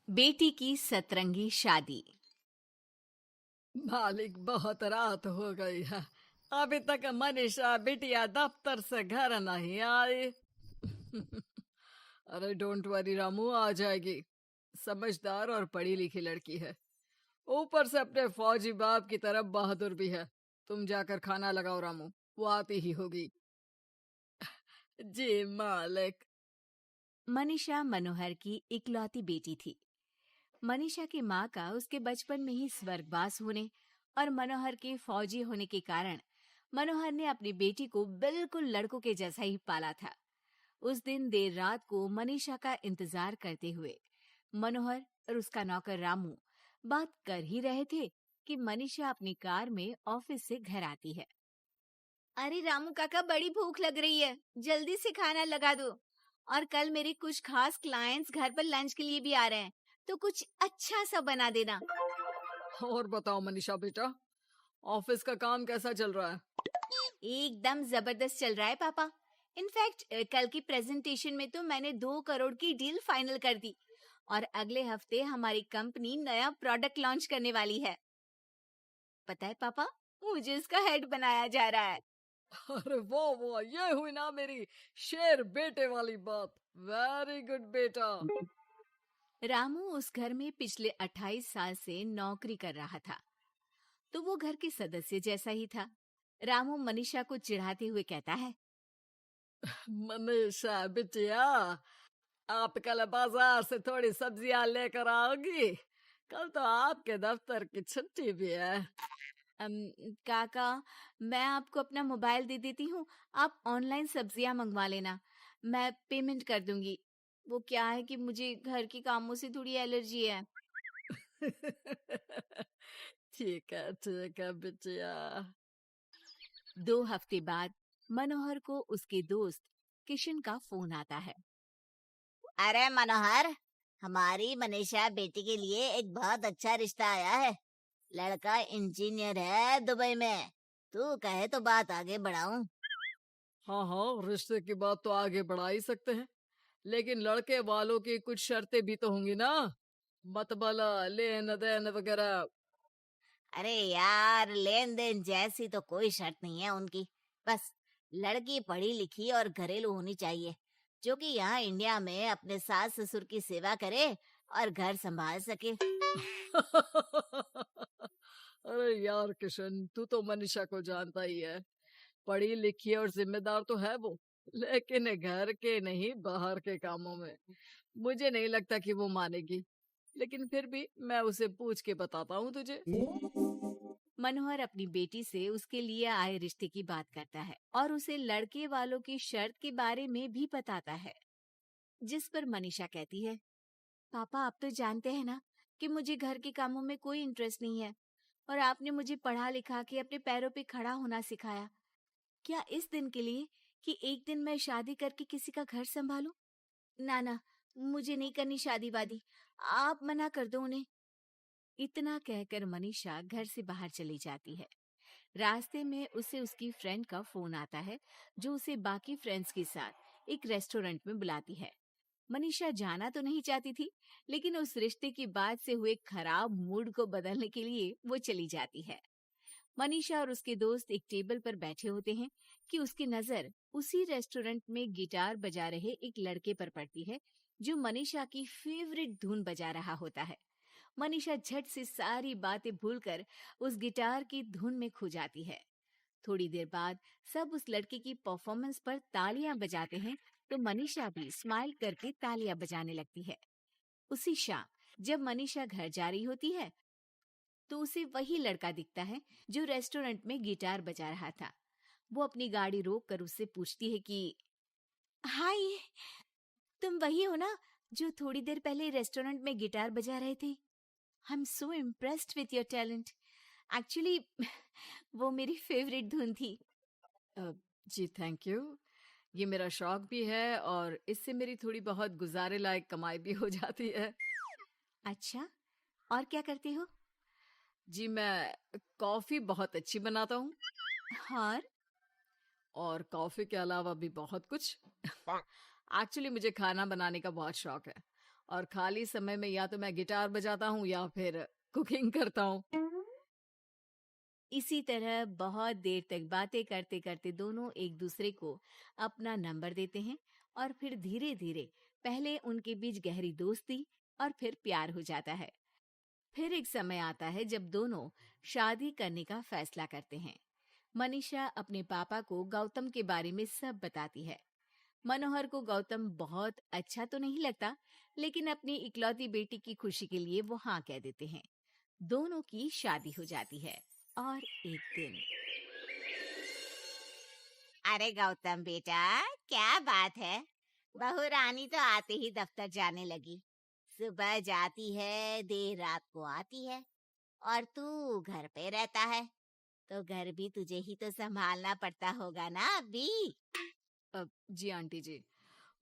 बेटी की सतरंगी शादी। मालिक, बहुत रात हो गई है। अभी तक मनीषा बिटिया दफ्तर से घर नहीं आई। अरे डोंट वरी रामू, आ जाएगी। समझदार और पढ़ी लिखी लड़की है। ऊपर से अपने फौजी बाप की तरफ बहादुर भी है। तुम जाकर खाना लगाओ रामू, वो आती ही होगी। जी मालिक। मनीषा मनोहर की इकलौती बेटी थी। मनीषा की माँ का उसके बचपन में ही स्वर्गवास होने और मनोहर के फौजी होने के कारण मनोहर ने अपनी बेटी को बिल्कुल लड़कों के जैसा ही पाला था। उस दिन देर रात को मनीषा का इंतजार करते हुए मनोहर और उसका नौकर रामू बात कर ही रहे थे कि मनीषा अपनी कार में ऑफिस से घर आती है। अरे रामू काका, बड़ी भूख लग रही है, जल्दी से खाना लगा दो। और कल मेरे कुछ खास क्लाइंट्स घर पर लंच के लिए भी आ रहे हैं, तो कुछ अच्छा सा बना देना। और बताओ मनीषा बेटा, ऑफिस का काम कैसा चल रहा है? एकदम जबरदस्त चल रहा है पापा। इनफैक्ट कल की प्रेजेंटेशन में तो मैंने 2 करोड़ की डील फाइनल कर दी और अगले हफ्ते हमारी कंपनी नया प्रोडक्ट लॉन्च करने वाली है। पता है पापा, मुझे इसका हेड बनाया जा रहा है। अरे वाह वाह, ये हुई ना मेरी शेर बेटे वाली बात। वेरी गुड बेटा। रामू उस घर में पिछले 28 साल से नौकरी कर रहा था, तो वो घर के सदस्य जैसा ही था। रामू मनीषा को चिढ़ाते हुए कहता है, मनीषा बिटिया, आप कल बाजार से थोड़ी सब्जियां लेकर आओगी? कल तो आपके दफ्तर की छुट्टी भी है। "अम, काका, मैं आपको अपना मोबाइल दे देती हूँ, आप ऑनलाइन सब्जियां मंगवा लेना, मैं पेमेंट कर दूंगी। वो क्या है कि मुझे घर के कामों से थोड़ी एलर्जी है। ठीक है बिटिया। 2 हफ्ते बाद मनोहर को उसके दोस्त किशन का फोन आता है। अरे मनोहर, हमारी मनीषा बेटी के लिए एक बहुत अच्छा रिश्ता आया है। लड़का इंजीनियर है दुबई में। तू कहे तो बात आगे बढ़ाऊं। हाँ हाँ, रिश्ते की बात तो आगे बढ़ा ही सकते हैं, लेकिन लड़के वालों की कुछ शर्तें भी तो होंगी ना। मतबला, लेन देन वगैरह। अरे यार, लेन देन जैसी तो कोई शर्त नहीं है उनकी। बस लड़की पढ़ी लिखी और घरेलू होनी चाहिए, जो कि यहाँ इंडिया में अपने सास ससुर की सेवा करे और घर संभाल सके। अरे यार किशन, तू तो मनीषा को जानता ही है। पढ़ी लिखी और जिम्मेदार तो है वो, लेकिन घर के नहीं बाहर के कामों में मुझे नहीं लगता कि वो मानेगी। लेकिन फिर भी मैं उसे पूछ के बताता हूँ तुझे। मनोहर अपनी बेटी से उसके लिए आए रिश्ते की बात करता है और उसे लड़के वालों की शर्त के बारे में भी बताता है, जिस पर मनीषा कहती है, पापा आप तो जानते हैं ना कि मुझे घर के कामों में कोई इंटरेस्ट नहीं है और आपने मुझे पढ़ा लिखा के अपने पैरों पे खड़ा होना सिखाया। क्या इस दिन के लिए कि एक दिन मैं शादी करके किसी का घर संभालूं? ना ना, मुझे नहीं करनी शादी वादी, आप मना कर दो उन्हें। इतना कहकर मनीषा घर से बाहर चली जाती है। रास्ते में उसे उसकी फ्रेंड का फोन आता है, जो उसे बाकी फ्रेंड्स के साथ एक रेस्टोरेंट में बुलाती है। मनीषा जाना तो नहीं चाहती थी, लेकिन उस रिश्ते की बात से हुए खराब मूड को बदलने के लिए वो चली जाती है। मनीषा और उसके दोस्त एक टेबल पर बैठे होते हैं कि उसकी नजर उसी रेस्टोरेंट में गिटार बजा रहे एक लड़के पर पड़ती है, जो मनीषा की फेवरेट धुन बजा रहा होता है। मनीषा झट से सारी बातें भूलकर उस गिटार की धुन में खो जाती है। थोड़ी देर बाद सब उस लड़के की परफॉर्मेंस पर तालियां बजाते हैं, तो मनीषा भी स्माइल करके तालियां बजाने लगती है। उसी शाम जब मनीषा घर जा रही होती है, तो उसे वही लड़का दिखता है जो रेस्टोरेंट में गिटार बजा रहा था। वो अपनी गाड़ी रोक कर उससे पूछती है कि हाय, तुम वही हो ना जो थोड़ी देर पहले रेस्टोरेंट में गिटार बजा रहे थे? I am so impressed with your talent. Actually वो मेरी फेवरेट धुन थी। अ, जी थैंक यू। ये मेरा शौक भी है और इससे मेरी थोड़ी बहुत गुजारे लायक कमाई भी हो जाती है। अच्छा, और क्या करते हो? जी मैं कॉफी बहुत अच्छी बनाता हूँ, और और कॉफी के अलावा भी बहुत कुछ। एक्चुअली मुझे खाना बनाने का बहुत शौक है, और खाली समय में या तो मैं गिटार बजाता हूँ या फिर कुकिंग करता हूँ। इसी तरह बहुत देर तक बातें करते करते दोनों एक दूसरे को अपना नंबर देते हैं और फिर धीरे धीरे पहले उनके बीच गहरी दोस्ती और फिर प्यार हो जाता है। फिर एक समय आता है जब दोनों शादी करने का फैसला करते हैं। मनीषा अपने पापा को गौतम के बारे में सब बताती है। मनोहर को गौतम बहुत अच्छा तो नहीं लगता, लेकिन अपनी इकलौती बेटी की खुशी के लिए वो हाँ कह देते हैं। दोनों की शादी हो जाती है और एक दिन अरे गौतम बेटा, क्या बात है, बहू रानी तो आते ही दफ्तर जाने लगी। सुबह जाती है, देर रात को आती है, और तू घर पे रहता है, तो घर भी तुझे ही तो संभालना पड़ता होगा ना अभी। जी आंटी जी,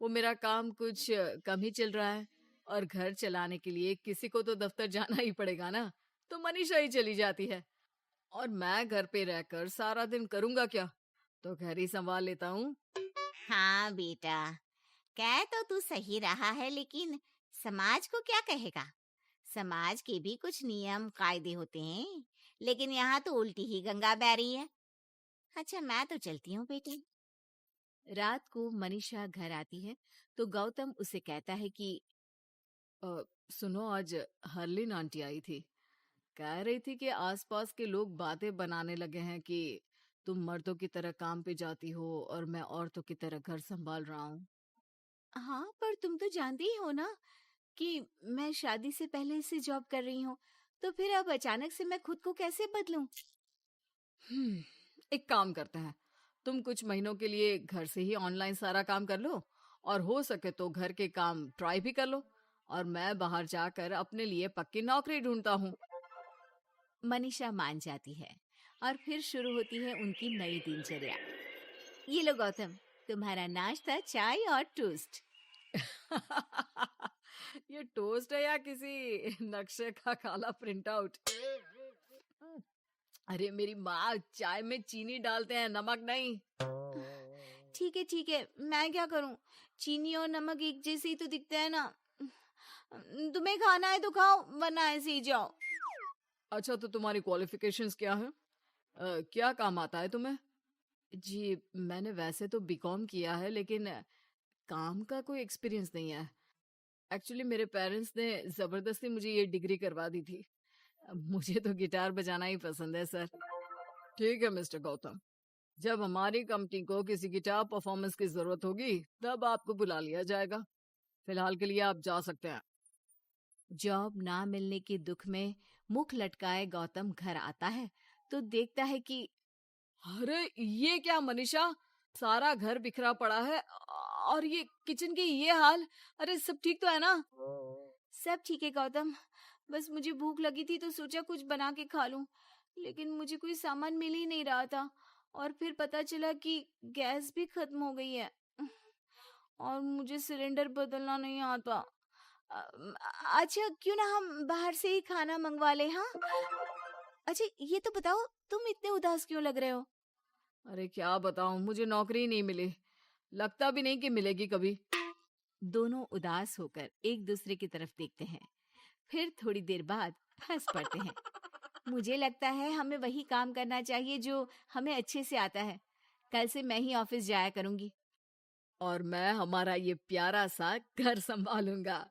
वो मेरा काम कुछ कम ही चल रहा है और घर चलाने के लिए किसी को तो दफ्तर जाना ही पड़ेगा ना, तो मनीषा ही चली जाती है और मैं घर पे रहकर सारा दिन करूंगा क्या, तो घर ही संभाल लेता हूँ। हाँ बेटा, कह तो तू सही रहा है, लेकिन समाज को क्या कहेगा? समाज के भी कुछ नियम कायदे होते हैं, लेकिन यहाँ तो उल्टी ही गंगा बह रही है। अच्छा, मैं तो चलती हूँ बेटी। रात को मनीषा घर आती है तो गौतम उसे कहता है कि सुनो, आज हरलीन आंटी आई थी, कह रही थी कि आसपास के लोग बातें बनाने लगे हैं कि तुम मर्दों की तरह काम पे जाती हो और मैं औरतों की तरह घर संभाल रहा हूँ। हाँ, पर तुम तो जानती ही हो ना कि मैं शादी से पहले से जॉब कर रही हूँ, तो फिर अब अचानक से मैं खुद को कैसे बदलूं? एक काम करते हैं, तुम कुछ महीनों के लिए घर से ही ऑनलाइन सारा काम कर लो और हो सके तो घर के काम ट्राई भी कर लो और मैं बाहर जाकर अपने लिए पक्की नौकरी ढूंढता हूँ। मनीषा मान जाती है और फिर शुरू होती है उनकी नई दिनचर्या। ये लो गौतम, तुम्हारा नाश्ता, चाय और टोस्ट। ये टोस्ट है या किसी नक्शे का काला प्रिंट आउट? अरे मेरी माँ चाय में चीनी डालते हैं, नमक नहीं। ठीक है, मैं क्या करूं? चीनी और नमक एक जैसे ही तो दिखते हैं ना। तुम्हें खाना है तो खाओ, वरना ऐसे ही जाओ। अच्छा, तो तुम्हारी क्वालिफिकेशंस क्या है? क्या काम आता है तुम्हें? जी, मैंने वैसे तो बीकॉम किया है, लेकिन काम का कोई एक्सपीरियंस नहीं है। एक्चुअली मेरे पेरेंट्स ने जबरदस्ती मुझे ये डिग्री करवा दी थी। मुझे तो गिटार बजाना ही पसंद है सर। ठीक है मिस्टर गौतम, जब हमारी कंपनी को किसी गिटार परफॉर्मेंस की जरूरत होगी तब आपको बुला लिया जाएगा। फिलहाल के लिए आप जा सकते हैं। जॉब ना मिलने के दुख में मुख लटकाए गौतम घर आता है तो देखता है कि अरे ये क्या मनीषा, सारा घर बिखरा पड़ा है और ये किचन की ये हाल। अरे सब ठीक तो है ना? सब ठीक है गौतम, बस मुझे भूख लगी थी तो सोचा कुछ बना के खा लूं, लेकिन मुझे कोई सामान मिल ही नहीं रहा था और फिर पता चला कि गैस भी खत्म हो गई है और मुझे सिलेंडर बदलना नहीं आता। अच्छा, क्यों ना हम बाहर से ही खाना मंगवा ले? हाँ, अच्छा ये तो बताओ, तुम इतने उदास क्यों लग रहे हो? अरे क्या बताऊं, मुझे नौकरी ही नहीं मिली, लगता भी नहीं कि मिलेगी कभी। दोनों उदास होकर एक दूसरे की तरफ देखते हैं, फिर थोड़ी देर बाद हंस पड़ते हैं। मुझे लगता है हमें वही काम करना चाहिए जो हमें अच्छे से आता है। कल से मैं ही ऑफिस जाया करूंगी। और मैं हमारा ये प्यारा सा घर संभालूंगा।